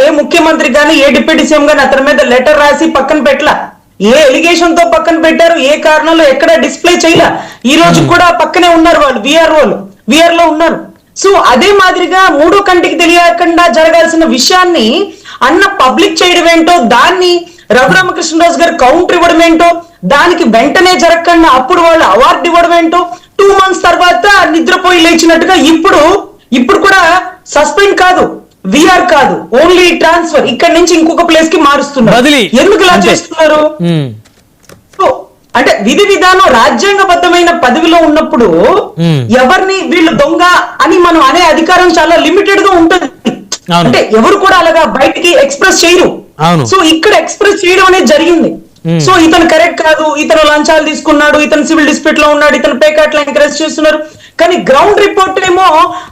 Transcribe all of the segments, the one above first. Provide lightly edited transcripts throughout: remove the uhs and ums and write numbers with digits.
ఏ ముఖ్యమంత్రి గాని ఏ deputy CM గాని అతని మీద లెటర్ రాసి పక్కన పెట్టలా, ఏ ఎలిగేషన్ తో పక్కన పెట్టారు, ఏ కారణంలో ఎక్కడ డిస్ప్లే చేయలే. ఈ రోజు కూడా పక్కనే ఉన్నారు వాళ్ళు, విఆర్ లో ఉన్నారు. సో అదే మాదిరిగా మూడో కంటికి తెలియకుండా జరగాల్సిన విషయాన్ని అన్న పబ్లిక్ చేయడం ఏంటో, దాన్ని రఘురామకృష్ణరాజు గారు కౌంటర్ ఇవ్వడం ఏంటో, దానికి వెంటనే జరగకుండా అప్పుడు వాళ్ళు అవార్డు ఇవ్వడం ఏంటో, 2 months తర్వాత నిద్రపోయి లేచినట్టుగా ఇప్పుడు కూడా సస్పెండ్ కాదు, విఆర్ కాదు, ఓన్లీ ట్రాన్స్ఫర్, ఇక్కడ నుంచి ఇంకొక ప్లేస్ కి మారుస్తున్నారు. ఎందుకు ఇలా చేస్తున్నారు అంటే విధి విధానం రాజ్యాంగబద్ధమైన పదవిలో ఉన్నప్పుడు ఎవరిని వీళ్ళు దొంగ అని మనం అనే అధికారం చాలా లిమిటెడ్ గా ఉంటుంది. అంటే ఎవరు కూడా అలాగా బయటికి ఎక్స్ప్రెస్ చేయరు. సో ఇక్కడ ఎక్స్ప్రెస్ చేయడం అనేది జరిగింది. సో ఇతను కరెక్ట్ కాదు, ఇతను లంచాలు తీసుకున్నాడు, ఇతను సివిల్ డిస్ప్యూట్ లో ఉన్నాడు, ఇతను పేకాట్లు ఎంకరేజ్ చేస్తున్నారు. కానీ గ్రౌండ్ రిపోర్ట్ ఏమో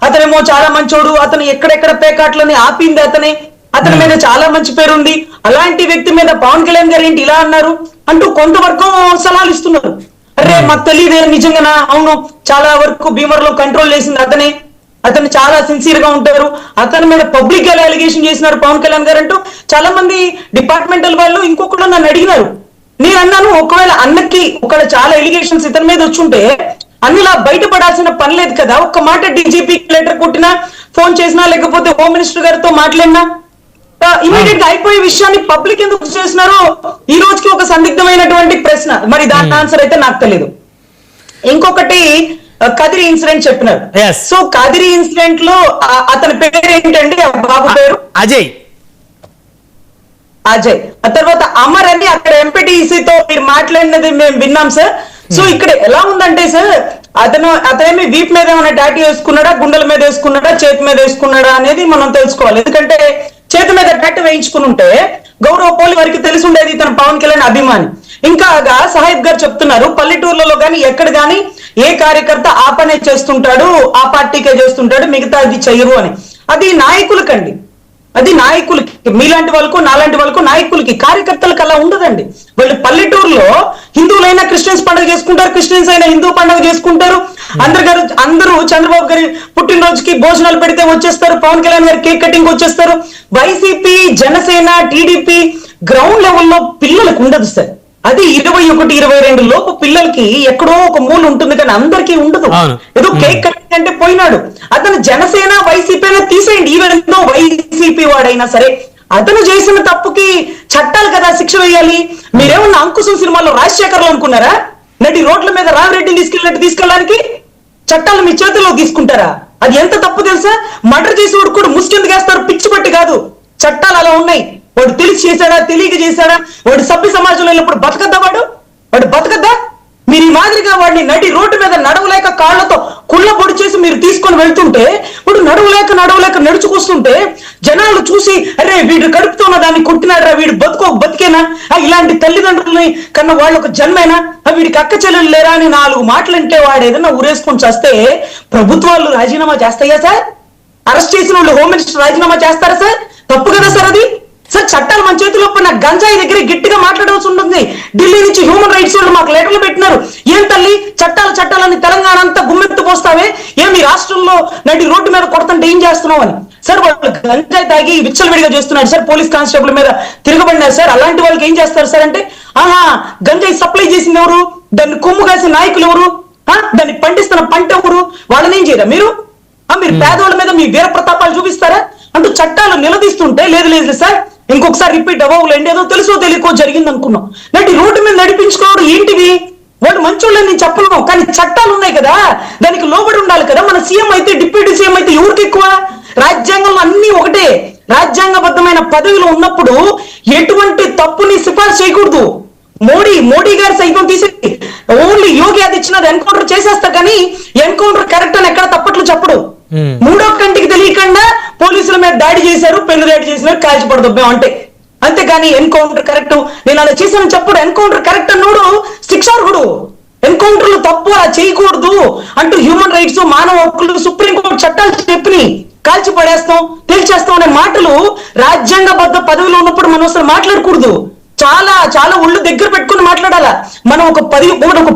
అతనేమో చాలా మంచోడు, అతను ఎక్కడెక్కడ పేకాట్లని ఆపింది అతని మీద చాలా మంచి పేరు ఉంది, అలాంటి వ్యక్తి మీద పవన్ కళ్యాణ్ గారు ఏంటి ఇలా అన్నారు అంటూ కొంతవరకు సలహాలు ఇస్తున్నారు. అరే మాకు తెలియదే నిజంగానా, అవును చాలా వరకు భీమర్లో కంట్రోల్ చేసింది అతను చాలా సిన్సియర్ గా ఉంటారు, అతని మీద పబ్లిక్ గా అలిగేషన్ చేసినారు పవన్ కళ్యాణ్ గారు అంటూ చాలా మంది డిపార్ట్మెంటల్ వాళ్ళు ఇంకొకళ్ళు నన్ను అడిగినారు. నేను అన్నాను, ఒకవేళ అన్నకి ఒకవేళ చాలా ఎలిగేషన్స్ ఇతని మీద వచ్చుంటే అన్నిలా బయటపడాల్సిన పని లేదు కదా. ఒక్క మాట డీజీపీ లెటర్ కొట్టినా, ఫోన్ చేసినా, లేకపోతే హోమ్ మినిస్టర్ గారితో మాట్లాడినా ఇమీడియట్ గా అయిపోయే విషయాన్ని పబ్లిక్ ఎందుకు చేసినారో ఈ రోజుకి ఒక సందిగ్ధమైనటువంటి ప్రశ్న. మరి దాని ఆన్సర్ అయితే నాకు తెలియదు. ఇంకొకటి కదిరి ఇన్సిడెంట్ చెప్పినారు. సో కదిరి ఇన్సిడెంట్ లో అతని పేరు ఏంటండి, బాబు పేరు అజయ్. ఆ తర్వాత అమర్ అని అక్కడ ఎంపీటీసీతో మీరు మాట్లాడినది మేము విన్నాం సార్. సో ఇక్కడ ఎలా ఉందంటే సార్, అతనేమి వీప్ మీద ఏమైనా టాటూ వేసుకున్నాడా, గుండెల మీద వేసుకున్నాడా, చేతి మీద వేసుకున్నాడా అనేది మనం తెలుసుకోవాలి. ఎందుకంటే చేతి మీద టాటూ వేయించుకుని ఉంటే గౌరవ పోలి వారికి తెలిసి ఉండేది ఇతను పవన్ కళ్యాణ్ అభిమాని. ఇంకా సాహిబ్ గారు చెప్తున్నారు, పల్లెటూర్లలో గాని ఎక్కడ గాని ఏ కార్యకర్త ఆ పనే చేస్తుంటాడు, ఆ పార్టీకే చేస్తుంటాడు, మిగతా అది చెయ్యరు అని. అది నాయకులకండి, అది నాయకులకి, మీలాంటి వాళ్ళకు నాలాంటి వాళ్ళకు నాయకులకి, కార్యకర్తలకు అలా ఉండదండి. వాళ్ళు పల్లెటూరులో హిందువులైనా క్రిస్టియన్స్ పండుగ చేసుకుంటారు, క్రిస్టియన్స్ అయినా హిందూ పండుగ చేసుకుంటారు. అందరూ చంద్రబాబు గారి పుట్టినరోజుకి భోజనాలు పెడితే వచ్చేస్తారు, పవన్ కళ్యాణ్ గారి కేక్ కటింగ్ వచ్చేస్తారు. వైసీపీ, జనసేన, టీడీపీ గ్రౌండ్ లెవెల్లో పిల్లలకు ఉండదు సార్. అది 21, 22 లోపు పిల్లలకి ఎక్కడో ఒక మూల ఉంటుంది, కానీ అందరికీ ఉండదు. ఏదో కేక్ కటింగ్ అంటే పోయినాడు, అతను జనసేన వైసీపీ అయినా తీసేయండి, ఈవెన్ ఎంతో వైసీపీ వాడైనా సరే అతను చేసిన తప్పుకి చట్టాలు కదా శిక్ష వేయాలి. మీరేమన్నా అంకుశం సినిమాలో రాజశేఖర్లు అనుకున్నారా? నటి రోడ్ల మీద రామిరెడ్డిని తీసుకెళ్ళడానికి చట్టాలు మీ చేతుల్లో తీసుకుంటారా? అది ఎంత తప్పు తెలుసా? మర్డర్ చేసేవాడు కూడా ముసుకెందుకు వేస్తారు? పిచ్చి పట్టి కాదు, చట్టాలు అలా ఉన్నాయి. వాడు తెలిసి చేశాడా, తెలియక చేశాడా, వాడు సభ్య సమాజంలో వెళ్ళినప్పుడు బతకద్దా, వాడు బతకద్దా? మీరు ఈ మాదిరిగా వాడిని నడి రోడ్డు మీద నడవలేక కాళ్లతో కుళ్ళ పొడి చేసి మీరు తీసుకొని వెళ్తుంటే, వాడు నడవలేక నడుచుకొస్తుంటే జనాలు చూసి అరే వీడు కడుపుతున్న దాన్ని కొట్టినాడరా, వీడు బతికేనా, ఇలాంటి తల్లిదండ్రులని కన్నా వాళ్ళు ఒక జన్మేనా, వీడికి అక్క చెల్లెలు లేరా అని 4 మాటలంటే వాడు ఏదైనా ఊరేసుకొని చేస్తే ప్రభుత్వాలు రాజీనామా చేస్తాయా సార్? అరెస్ట్ చేసిన వాళ్ళు హోమ్ మినిస్టర్ రాజీనామా చేస్తారా సార్? తప్పు కదా సార్ అది. సార్ చట్టాలు మన చేతిలో ఉన్న గంజాయి దగ్గర గట్టిగా మాట్లాడాల్సి ఉంటుంది. ఢిల్లీ నుంచి హ్యూమన్ రైట్స్ వాళ్ళు మాకు లెటర్లు పెట్టినారు, ఏం తల్లి చట్టాలని తెలంగాణ అంతా గుమ్మెత్తు పోస్తావే, ఏమి రాష్ట్రంలో నడి రోడ్డు మీద కొడతంటే ఏం చేస్తున్నావు అని. సార్ వాళ్ళు గంజాయి తాగి విచ్చలవిడిగా చేస్తున్నాడు సార్, పోలీస్ కానిస్టేబుల్ మీద తిరగబడినారు సార్. అలాంటి వాళ్ళకి ఏం చేస్తారు సార్ అంటే, గంజాయి సప్లై చేసింది ఎవరు, దాన్ని కొమ్ము కాసిన నాయకులు ఎవరు, దాన్ని పండిస్తున్న పంట ఎవరు, వాళ్ళని ఏం చేయరా మీరు? మీరు పేదవాళ్ళ మీద మీ వీర ప్రతాపాలు చూపిస్తారా అంటూ చట్టాలు నిలదీస్తుంటే, లేదు సార్ ఇంకొకసారి రిపీట్ అవ్వలేండి, ఏదో తెలుసో తెలియకో జరిగింది అనుకున్నాం. నటి రోడ్డు మీద నడిపించుకోవడం ఏంటివి? వాడు మంచోళ్ళని నేను చెప్పను, కానీ చట్టాలు ఉన్నాయి కదా, దానికి లోబడి ఉండాలి కదా. మన సీఎం అయితే, డిప్యూటీ సీఎం అయితే ఎవరికి ఎక్కువ? రాజ్యాంగంలో అన్ని ఒకటే. రాజ్యాంగబద్ధమైన పదవిలో ఉన్నప్పుడు ఎటువంటి తప్పుని సిఫార్సు చేయకూడదు. మోడీ గారి సైతం తీసి ఓన్లీ యోగి ఆదిత్యనాథ్ ఎన్కౌంటర్ చేసేస్తా, కానీ ఎన్కౌంటర్ కరెక్ట్ అని ఎక్కడ తప్పట్లు చెప్పడు. మూడో కంటికి తెలియకుండా పోలీసుల మీద దాడి చేశారు, పెన్ను దాడి చేసినారు, కాల్చిపడదు అంటే, అంతేగాని ఎన్కౌంటర్ కరెక్ట్ నేను అలా చేశానని చెప్పడు. ఎన్కౌంటర్ కరెక్ట్ అన్నాడు శిక్షార్హుడు. ఎన్కౌంటర్లు తప్పు, అలా చేయకూడదు అంటూ హ్యూమన్ రైట్స్, మానవ హక్కులు, సుప్రీంకోర్టు చట్టాలు చెప్పి కాల్చి పడేస్తాం, తేల్చేస్తాం అనే మాటలు రాజ్యాంగబద్ధ పదవిలో ఉన్నప్పుడు మనం అసలు మాట్లాడకూడదు. చాలా చాలా ఒళ్ళు దగ్గర పెట్టుకుని మాట్లాడాలా. మనం ఒక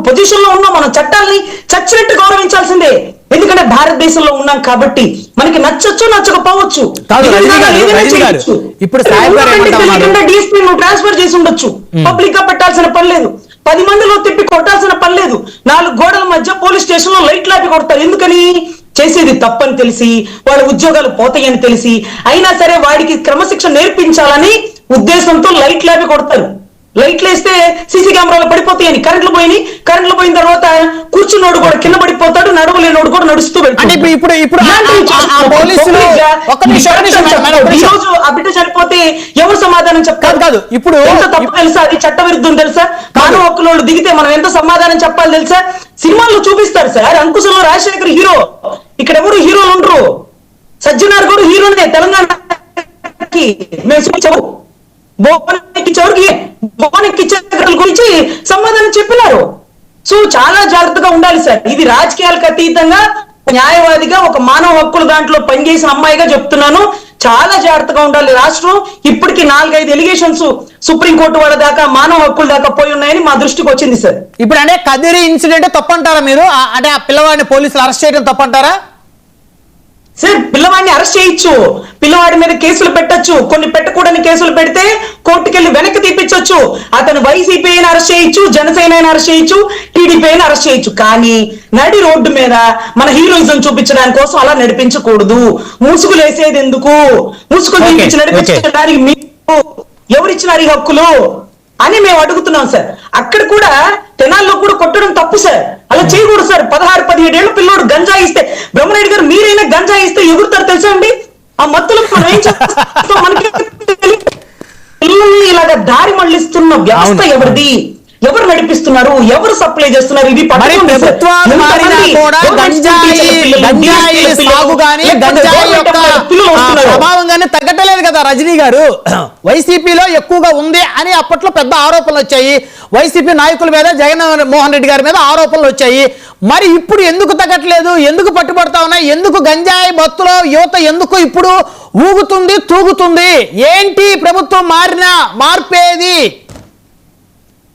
పొజిషన్ లో ఉన్నాం, మనం చట్టాలని చచ్చినట్టు గౌరవించాల్సిందే. ఎందుకంటే భారతదేశంలో ఉన్నాం కాబట్టి మనకి నచ్చొచ్చు నచ్చకపోవచ్చు. ఇప్పుడు డిఎస్పీ నువ్వు ట్రాన్స్ఫర్ చేసి ఉండొచ్చు, పబ్లిక్ గా పెట్టాల్సిన పని లేదు, 10 మందిలో తిప్పి కొట్టాల్సిన పని లేదు, 4 గోడల మధ్య పోలీస్ స్టేషన్ లో లైట్ లాపి కొడతారు. ఎందుకని? చేసేది తప్పని తెలిసి, వాళ్ళ ఉద్యోగాలు పోతాయని తెలిసి, అయినా సరే వాడికి క్రమశిక్షణ నేర్పించాలని ఉద్దేశంతో లైట్ లాపి కొడతారు. లైట్లు వేస్తే సీసీ కెమెరాలు పడిపోతాయని. కరెంట్లు పోయిన తర్వాత కూర్చున్నోడు కూడా కింద పడిపోతాడు, నడవలేనోడు కూడా నడుస్తూ వెళ్తాడు. ఈ రోజు ఆ బిడ్డ చనిపోతే ఎవరు సమాధానం చెప్తారు? కాదు, ఇప్పుడు ఎంత తప్పు తెలుసా? అది చట్ట విరుద్ధం తెలుసా? మానవ హక్కులోళ్ళు దిగితే మనం ఎంత సమాధానం చెప్పాలి తెలుసా? సినిమాల్లో చూపిస్తారు సార్. అంకుశంలో రాజశేఖర్ హీరో, ఇక్కడ ఎవరు హీరోలు ఉండరు. సజ్జనార్ కూడా హీరోనే తెలంగాణకి. మేము గురించి సమాధానం చెప్పినారు. సో చాలా జాగ్రత్తగా ఉండాలి సార్. ఇది రాజకీయాలకు అతీతంగా న్యాయవాదిగా, ఒక మానవ హక్కుల దాంట్లో పనిచేసిన అమ్మాయిగా చెప్తున్నాను, చాలా జాగ్రత్తగా ఉండాలి. రాష్ట్రం ఇప్పటికి 4-5 ఎలిగేషన్స్ సుప్రీంకోర్టు వాళ్ళ దాకా, మానవ హక్కుల దాకా పోయి ఉన్నాయని మా దృష్టికి వచ్చింది సార్. ఇప్పుడు అంటే కదిరి ఇన్సిడెంట్ తప్పంటారా మీరు? అంటే ఆ పిల్లవాడిని పోలీసులు అరెస్ట్ చేయడం తప్పంటారా? సార్ పిల్లవాడిని అరెస్ట్ చేయొచ్చు, పిల్లవాడి మీద కేసులు పెట్టొచ్చు, కొన్ని పెట్టకూడని కేసులు పెడితే కోర్టుకెళ్ళి వెనక్కి తీపించొచ్చు. అతను వైసీపీ అయినా అరెస్ట్ చేయొచ్చు, జనసేన అయినా అరెస్ట్ చేయొచ్చు, టీడీపీ అయినా అరెస్ట్ చేయొచ్చు. కానీ నడి రోడ్డు మీద మన హీరోయిజం చూపించడానికి కోసం అలా నడిపించకూడదు. ముసుగులు వేసేది ఎందుకు? ముసుగులు చూపించి నడిపించడానికి మీకు ఎవరిచ్చినారు ఈ హక్కులు అని మేము అడుగుతున్నాం సార్. అక్కడ కూడా తెనాల్లో కూడా కొట్టడం తప్పు సార్, అలా చేయకూడదు సార్. 16-17 ఏళ్ళ పిల్లోడు గంజాయి ఇస్తే, బ్రహ్మరెడ్డి గారు మీరైనా గంజాయి ఇస్తే ఎగురుతారు తెలుసా అండి? ఆ మత్తులో మనం ఏం చేస్తాం? మనకి పిల్లల్ని ఇలాగ దారి మళ్లిస్తున్న వ్యవస్థ ఎవరిది? ఎవరు నడిపిస్తున్నారు? ఎవరు సప్లై చేస్తున్నారు? ఇది ప్రభావంగానే తగ్గటలేదు కదా రజనీ గారు. వైసీపీలో ఎక్కువగా ఉంది అని అప్పట్లో పెద్ద ఆరోపణలు వచ్చాయి. వైసీపీ నాయకుల మీద, జగన్మోహన్ రెడ్డి గారి మీద ఆరోపణలు వచ్చాయి. మరి ఇప్పుడు ఎందుకు తగ్గట్లేదు? ఎందుకు పట్టుబడతా ఉన్నాయి? ఎందుకు గంజాయి మత్తులో యువత ఎందుకు ఇప్పుడు ఊగుతుంది, తూగుతుంది? ఏంటి ప్రభుత్వం మార్పేది?